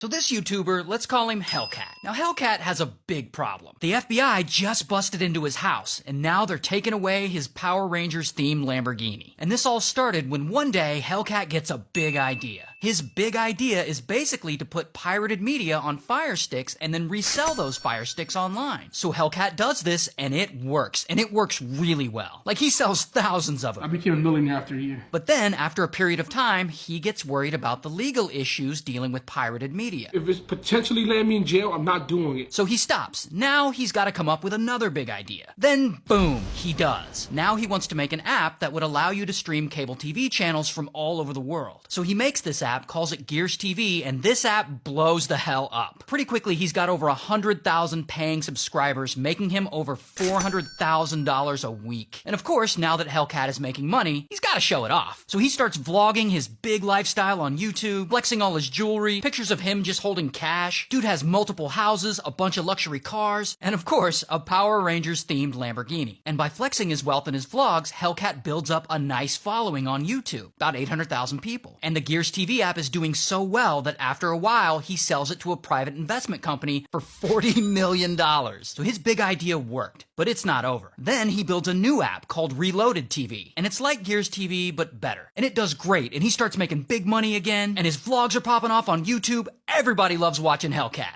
So this YouTuber, let's call him Hellcat. Now Hellcat has a big problem. The FBI just busted into his house, and now they're taking away his Power Rangers themed Lamborghini. And this all started when one day Hellcat gets a big idea. His big idea is basically to put pirated media on Fire Sticks and then resell those Fire Sticks online. So Hellcat does this, and it works really well. Like, he sells thousands of them. I became a millionaire after a year. But then, after a period of time, he gets worried about the legal issues dealing with pirated media. If it's potentially land me in jail, I'm not doing it. So he stops. Now he's got to come up with another big idea. Then, boom, he does. Now he wants to make an app that would allow you to stream cable TV channels from all over the world. So he makes this app, calls it Gears TV, and this app blows the hell up. Pretty quickly, he's got over 100,000 paying subscribers, making him over $400,000 a week. And of course, now that Hellcat is making money, he's got to show it off. So he starts vlogging his big lifestyle on YouTube, flexing all his jewelry, pictures of him just holding cash. Dude has multiple houses, a bunch of luxury cars, and of course, a Power Rangers themed Lamborghini. And by flexing his wealth in his vlogs, Hellcat builds up a nice following on YouTube, about 800,000 people. And the Gears TV app is doing so well that after a while, he sells it to a private investment company for $40 million. So his big idea worked, but it's not over. Then he builds a new app called Reloaded TV, and it's like Gears TV, but better. And it does great, and he starts making big money again, and his vlogs are popping off on YouTube. Everybody loves watching Hellcat.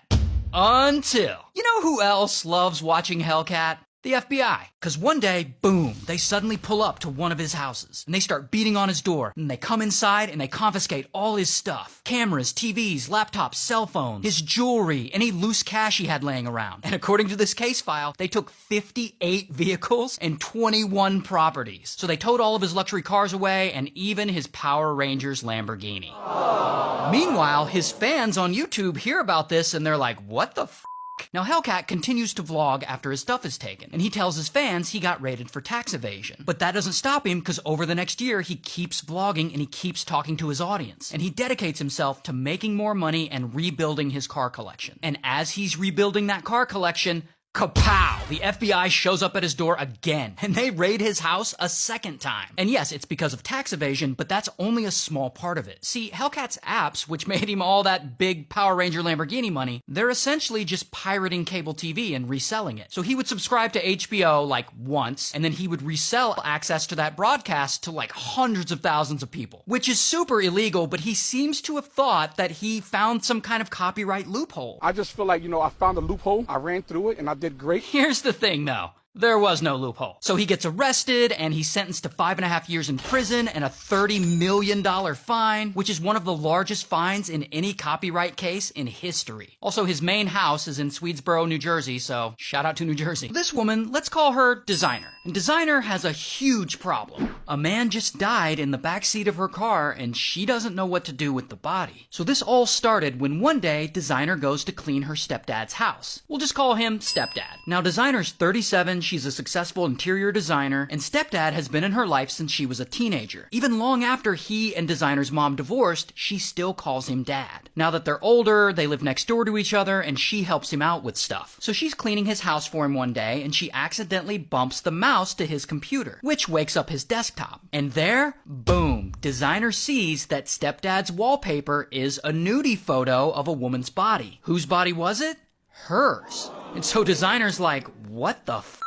Until, you know who else loves watching Hellcat? The FBI. Cause one day, boom, they suddenly pull up to one of his houses, and they start beating on his door, and they come inside and they confiscate all his stuff. Cameras, TVs, laptops, cell phones, his jewelry, any loose cash he had laying around. And according to this case file, they took 58 vehicles and 21 properties. So they towed all of his luxury cars away, and even his Power Rangers Lamborghini. Aww. Meanwhile, his fans on YouTube hear about this, and they're like, what the f***? Now Hellcat continues to vlog after his stuff is taken, and he tells his fans he got raided for tax evasion. But that doesn't stop him, because over the next year he keeps vlogging and he keeps talking to his audience. And he dedicates himself to making more money and rebuilding his car collection. And as he's rebuilding that car collection, kapow! The FBI shows up at his door again, and they raid his house a second time. And yes, it's because of tax evasion, but that's only a small part of it. See, Hellcat's apps, which made him all that big Power Ranger Lamborghini money, they're essentially just pirating cable TV and reselling it. So he would subscribe to HBO like once, and then he would resell access to that broadcast to like hundreds of thousands of people, which is super illegal, but he seems to have thought that he found some kind of copyright loophole. I just feel like, I found a loophole, I ran through it, and I did great. Here's the thing though. There was no loophole. So he gets arrested, and he's sentenced to 5.5 years in prison and a $30 million fine, which is one of the largest fines in any copyright case in history. Also, his main house is in Swedesboro, New Jersey, so shout out to New Jersey. This woman, let's call her Designer. And Designer has a huge problem. A man just died in the backseat of her car, and she doesn't know what to do with the body. So this all started when one day, Designer goes to clean her stepdad's house. We'll just call him Stepdad. Now, Designer's 37, she's a successful interior designer, and Stepdad has been in her life since she was a teenager. Even long after he and Designer's mom divorced, she still calls him Dad. Now that they're older, they live next door to each other, and she helps him out with stuff. So she's cleaning his house for him one day, and she accidentally bumps the mouse to his computer, which wakes up his desktop. And there, boom, Designer sees that Stepdad's wallpaper is a nudie photo of a woman's body. Whose body was it? Hers. And so Designer's like, what the f***?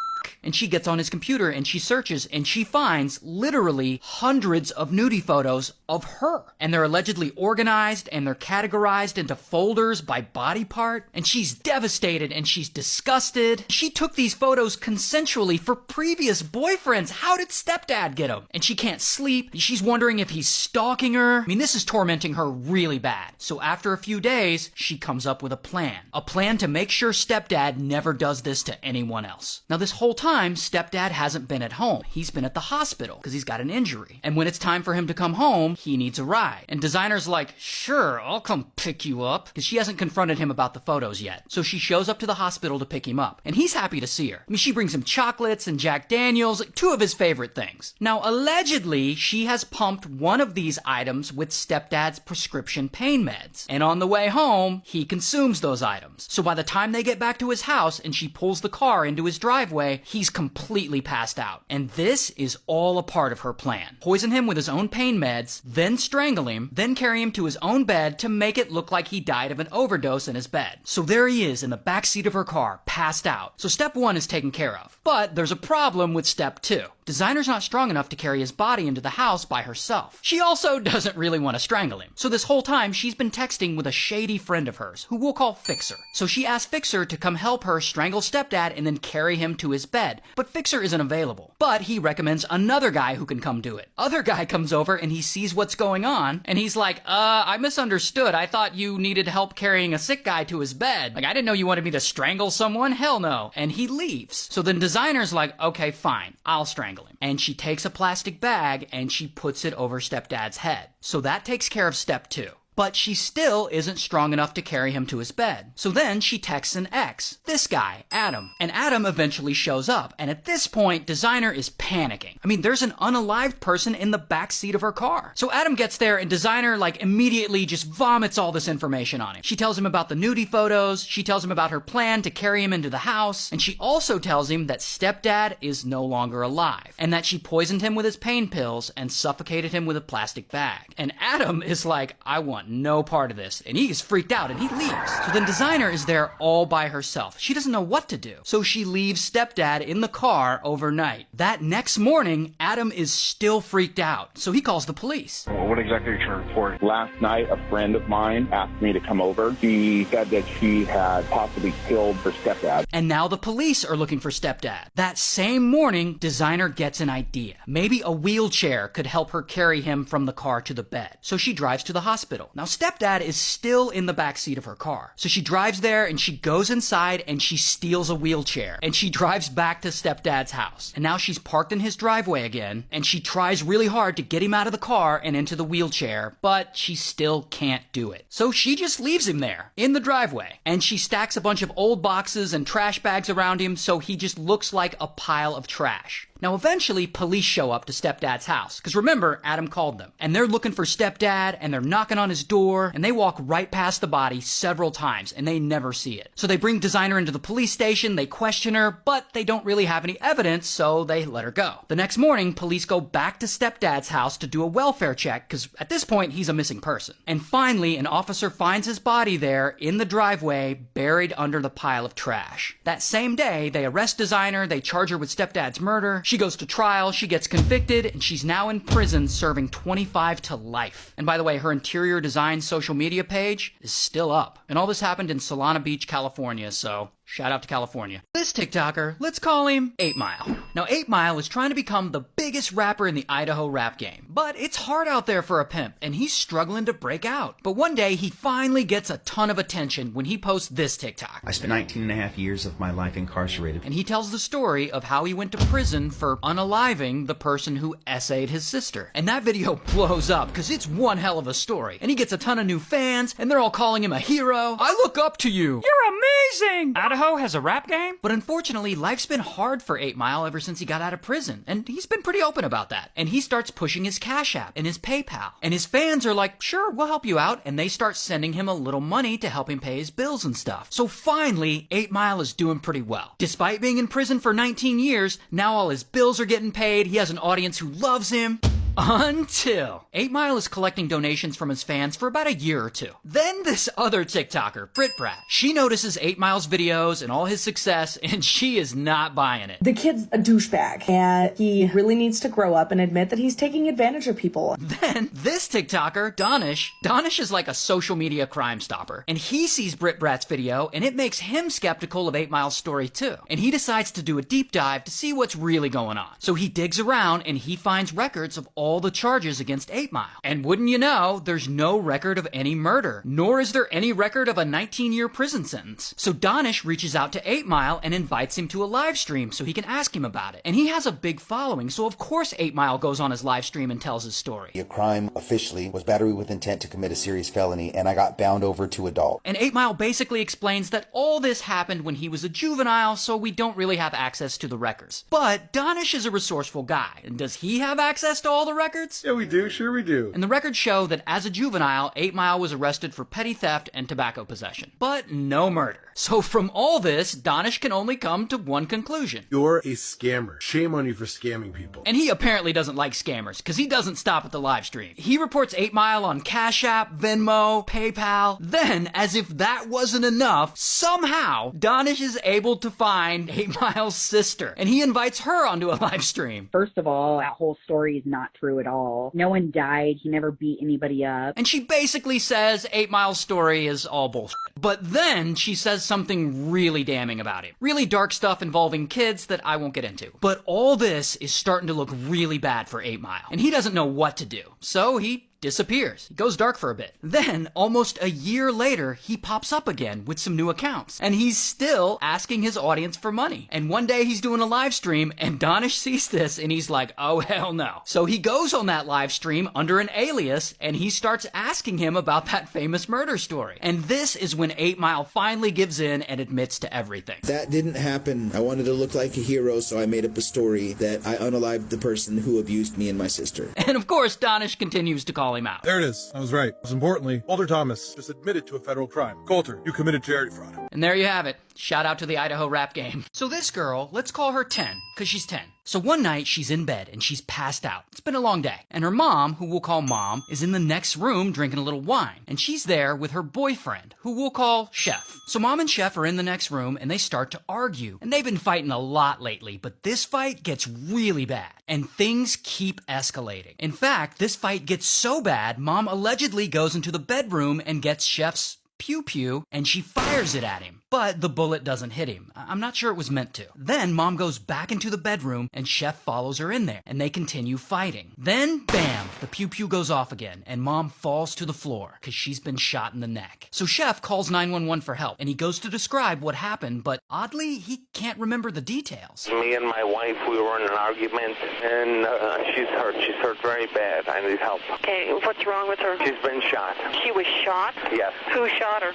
And she gets on his computer and she searches and she finds literally hundreds of nudie photos of her. And they're allegedly organized and they're categorized into folders by body part. And she's devastated and she's disgusted. She took these photos consensually for previous boyfriends. How did Stepdad get them? And she can't sleep. She's wondering if he's stalking her. I mean, this is tormenting her really bad. So after a few days, she comes up with a plan. A plan to make sure Stepdad never does this to anyone else. Now, this whole time, Stepdad hasn't been at home. He's been at the hospital because he's got an injury. And when it's time for him to come home, he needs a ride. And Designer's like, sure, I'll come pick you up, because she hasn't confronted him about the photos yet. So she shows up to the hospital to pick him up. And he's happy to see her. I mean, she brings him chocolates and Jack Daniels, like two of his favorite things. Now, allegedly, she has pumped one of these items with Stepdad's prescription pain meds. And on the way home, he consumes those items. So by the time they get back to his house and she pulls the car into his driveway, he's he's completely passed out. And this is all a part of her plan. Poison him with his own pain meds, then strangle him, then carry him to his own bed to make it look like he died of an overdose in his bed. So there he is in the backseat of her car, passed out. So step 1 is taken care of. But there's a problem with step 2. Designer's not strong enough to carry his body into the house by herself. She also doesn't really want to strangle him. So this whole time, she's been texting with a shady friend of hers, who we'll call Fixer. So she asks Fixer to come help her strangle stepdad and then carry him to his bed. But Fixer isn't available. But he recommends another guy who can come do it. Other guy comes over and he sees what's going on, and he's like, I misunderstood. I thought you needed help carrying a sick guy to his bed. Like, I didn't know you wanted me to strangle someone. Hell no. And he leaves. So then Designer's like, okay, fine, I'll strangle him. And she takes a plastic bag and she puts it over stepdad's head. So that takes care of step 2. But she still isn't strong enough to carry him to his bed. So then she texts an ex, this guy, Adam. And Adam eventually shows up. And at this point, Designer is panicking. I mean, there's an unalived person in the back seat of her car. So Adam gets there and Designer immediately just vomits all this information on him. She tells him about the nudie photos. She tells him about her plan to carry him into the house. And she also tells him that stepdad is no longer alive. And that she poisoned him with his pain pills and suffocated him with a plastic bag. And Adam is like, I want no part of this, and he is freaked out and he leaves. So then Designer is there all by herself. She doesn't know what to do, so she leaves stepdad in the car overnight. That next morning, Adam is still freaked out, so he calls the police. Well, what exactly are you trying to report? Last night, a friend of mine asked me to come over. She said that she had possibly killed her stepdad. And now the police are looking for stepdad. That same morning, Designer gets an idea. Maybe a wheelchair could help her carry him from the car to the bed. So she drives to the hospital. Now, stepdad is still in the backseat of her car. So she drives there and she goes inside and she steals a wheelchair. And she drives back to stepdad's house. And now she's parked in his driveway again. And she tries really hard to get him out of the car and into the wheelchair. But she still can't do it. So she just leaves him there in the driveway. And she stacks a bunch of old boxes and trash bags around him so he just looks like a pile of trash. Now, eventually, police show up to stepdad's house. Because remember, Adam called them. And they're looking for stepdad, and they're knocking on his door, and they walk right past the body several times, and they never see it. So they bring Designer into the police station, they question her, but they don't really have any evidence, so they let her go. The next morning, police go back to stepdad's house to do a welfare check, because at this point, he's a missing person. And finally, an officer finds his body there in the driveway, buried under the pile of trash. That same day, they arrest Designer, they charge her with stepdad's murder. She goes to trial, she gets convicted, and she's now in prison serving 25 to life. And by the way, her interior design social media page is still up. And all this happened in Solana Beach, California, so shout out to California. This TikToker, let's call him 8 Mile. Now, 8 Mile is trying to become the biggest rapper in the Idaho rap game. But it's hard out there for a pimp, and he's struggling to break out. But one day, he finally gets a ton of attention when he posts this TikTok. I spent 19 and a half years of my life incarcerated. And he tells the story of how he went to prison for unaliving the person who essayed his sister. And that video blows up, because it's one hell of a story. And he gets a ton of new fans, and they're all calling him a hero. I look up to you. You're amazing! Idaho has a rap game? But unfortunately, life's been hard for 8 Mile ever since he got out of prison. And he's been pretty open about that. And he starts pushing his Cash App and his PayPal. And his fans are like, sure, we'll help you out. And they start sending him a little money to help him pay his bills and stuff. So finally, 8 Mile is doing pretty well. Despite being in prison for 19 years, now all his bills are getting paid. He has an audience who loves him. Until 8 Mile is collecting donations from his fans for about a year or two. Then this other TikToker, Brit Brat, she notices 8 Mile's videos and all his success, and she is not buying it. The kid's a douchebag, and he really needs to grow up and admit that he's taking advantage of people. Then this TikToker, Donish is like a social media crime stopper, and he sees Brit Brat's video, and it makes him skeptical of 8 Mile's story too. And he decides to do a deep dive to see what's really going on. So he digs around, and he finds records of all the charges against 8 Mile. And wouldn't you know, there's no record of any murder, nor is there any record of a 19-year prison sentence. So Donish reaches out to 8 Mile and invites him to a live stream so he can ask him about it. And he has a big following, so of course 8 Mile goes on his live stream and tells his story. Your crime officially was battery with intent to commit a serious felony, and I got bound over to adult. And 8 Mile basically explains that all this happened when he was a juvenile, so we don't really have access to the records. But Donish is a resourceful guy, and does he have access to all the records? Yeah, we do. Sure we do. And the records show that as a juvenile, 8 Mile was arrested for petty theft and tobacco possession. But no murder. So from all this, Donish can only come to one conclusion. You're a scammer. Shame on you for scamming people. And he apparently doesn't like scammers, because he doesn't stop at the live stream. He reports 8 Mile on Cash App, Venmo, PayPal. Then, as if that wasn't enough, somehow, Donish is able to find 8 Mile's sister. And he invites her onto a live stream. First of all, that whole story is not true at all. No one died. He never beat anybody up. And she basically says 8 Mile's story is all bullshit. But then she says something really damning about him. Really dark stuff involving kids that I won't get into. But all this is starting to look really bad for 8 Mile. And he doesn't know what to do. So he disappears. He goes dark for a bit. Then, almost a year later, he pops up again with some new accounts. And he's still asking his audience for money. And one day he's doing a live stream, and Donish sees this, and he's like, oh hell no. So he goes on that live stream under an alias, and he starts asking him about that famous murder story. And this is when 8 Mile finally gives in and admits to everything. That didn't happen. I wanted to look like a hero, so I made up a story that I unalived the person who abused me and my sister. And of course, Donish continues to call him out. There it is. I was right. Most importantly, Walter Thomas just admitted to a federal crime. Coulter, you committed charity fraud. And there you have it. Shout out to the Idaho rap game. So this girl, let's call her 10, because she's 10. So one night, she's in bed and she's passed out. It's been a long day. And her mom, who we'll call Mom, is in the next room drinking a little wine. And she's there with her boyfriend, who we'll call Chef. So Mom and Chef are in the next room and they start to argue. And they've been fighting a lot lately, but this fight gets really bad. And things keep escalating. In fact, this fight gets so bad, Mom allegedly goes into the bedroom and gets Chef's pew-pew, and she fires it at him. But the bullet doesn't hit him. I'm not sure it was meant to. Then Mom goes back into the bedroom, and Chef follows her in there, and they continue fighting. Then, bam, the pew-pew goes off again, and Mom falls to the floor, because she's been shot in the neck. So Chef calls 911 for help, and he goes to describe what happened, but oddly, he can't remember the details. Me and my wife, we were in an argument, and she's hurt. She's hurt very bad. I need help. Okay, what's wrong with her? She's been shot. She was shot? Yes. Who shot her?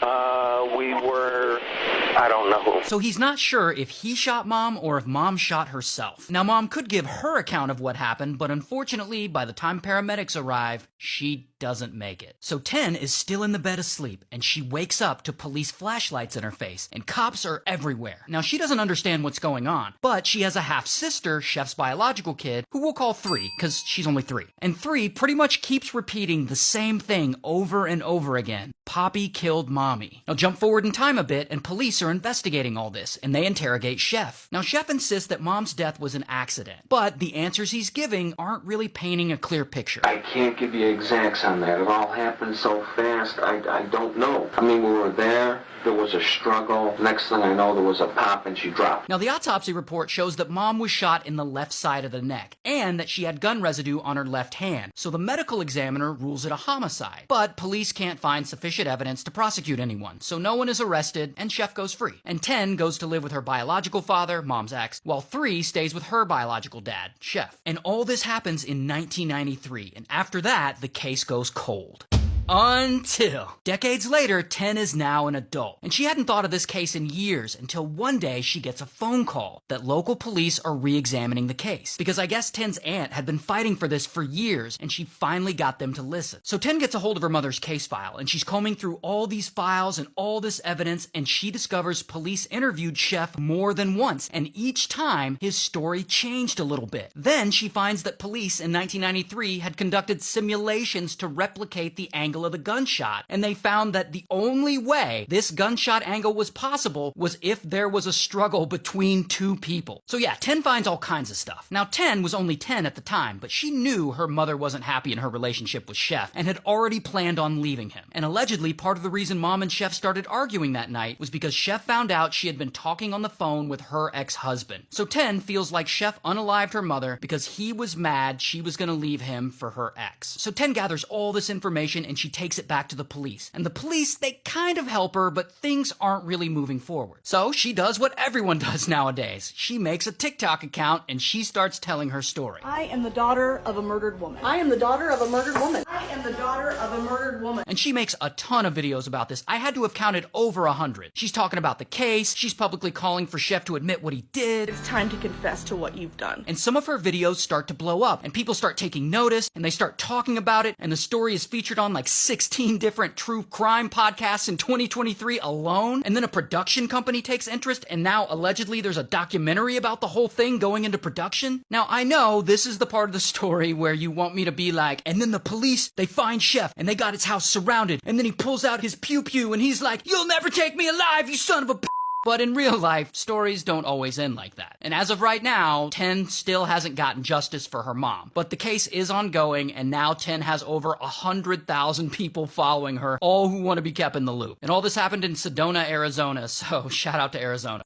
I don't know who. So he's not sure if he shot Mom or if Mom shot herself. Now, Mom could give her account of what happened, but unfortunately, by the time paramedics arrive, she doesn't make it. So 10 is still in the bed asleep, and she wakes up to police flashlights in her face, and cops are everywhere. Now, she doesn't understand what's going on, but she has a half-sister, Chef's biological kid, who we'll call 3, because she's only 3. And 3 pretty much keeps repeating the same thing over and over again. Poppy killed Mommy. Now, jump forward in time a bit, and police are investigating all this, and they interrogate Chef. Now, Chef insists that Mom's death was an accident, but the answers he's giving aren't really painting a clear picture. I can't give you exacts on that. It all happened so fast, I don't know. I mean, we were there. There was a struggle. Next thing I know, there was a pop and she dropped. Now, the autopsy report shows that Mom was shot in the left side of the neck and that she had gun residue on her left hand. So the medical examiner rules it a homicide. But police can't find sufficient evidence to prosecute anyone. So no one is arrested and Chef goes free. And 10 goes to live with her biological father, Mom's ex, while 3 stays with her biological dad, Chef. And all this happens in 1993. And after that, the case goes cold. Until decades later, 10 is now an adult. And she hadn't thought of this case in years until one day she gets a phone call that local police are re-examining the case. Because I guess 10's aunt had been fighting for this for years and she finally got them to listen. So 10 gets a hold of her mother's case file and she's combing through all these files and all this evidence and she discovers police interviewed Chef more than once and each time his story changed a little bit. Then she finds that police in 1993 had conducted simulations to replicate the angle of the gunshot, and they found that the only way this gunshot angle was possible was if there was a struggle between 2 people. So yeah, 10 finds all kinds of stuff. Now 10 was only 10 at the time, but she knew her mother wasn't happy in her relationship with Chef and had already planned on leaving him. And allegedly, part of the reason Mom and Chef started arguing that night was because Chef found out she had been talking on the phone with her ex-husband. So 10 feels like Chef unalived her mother because he was mad she was going to leave him for her ex. So 10 gathers all this information and she takes it back to the police. And the police, they kind of help her, but things aren't really moving forward. So she does what everyone does nowadays. She makes a TikTok account and she starts telling her story. I am the daughter of a murdered woman. I am the daughter of a murdered woman. I am the daughter of a murdered woman. And she makes a ton of videos about this. I had to have counted over 100. She's talking about the case. She's publicly calling for Chef to admit what he did. It's time to confess to what you've done. And some of her videos start to blow up, and people start taking notice, and they start talking about it, and the story is featured on like 16 different true crime podcasts in 2023 alone. And then a production company takes interest, and now allegedly there's a documentary about the whole thing going into production. Now, I know this is the part of the story where you want me to be like, and then the police, they find Chef, and they got his house surrounded, and then he pulls out his pew-pew, and he's like, "You'll never take me alive, you son of a b***." But in real life, stories don't always end like that. And as of right now, 10 still hasn't gotten justice for her mom. But the case is ongoing, and now 10 has over 100,000 people following her, all who want to be kept in the loop. And all this happened in Sedona, Arizona, so shout out to Arizona.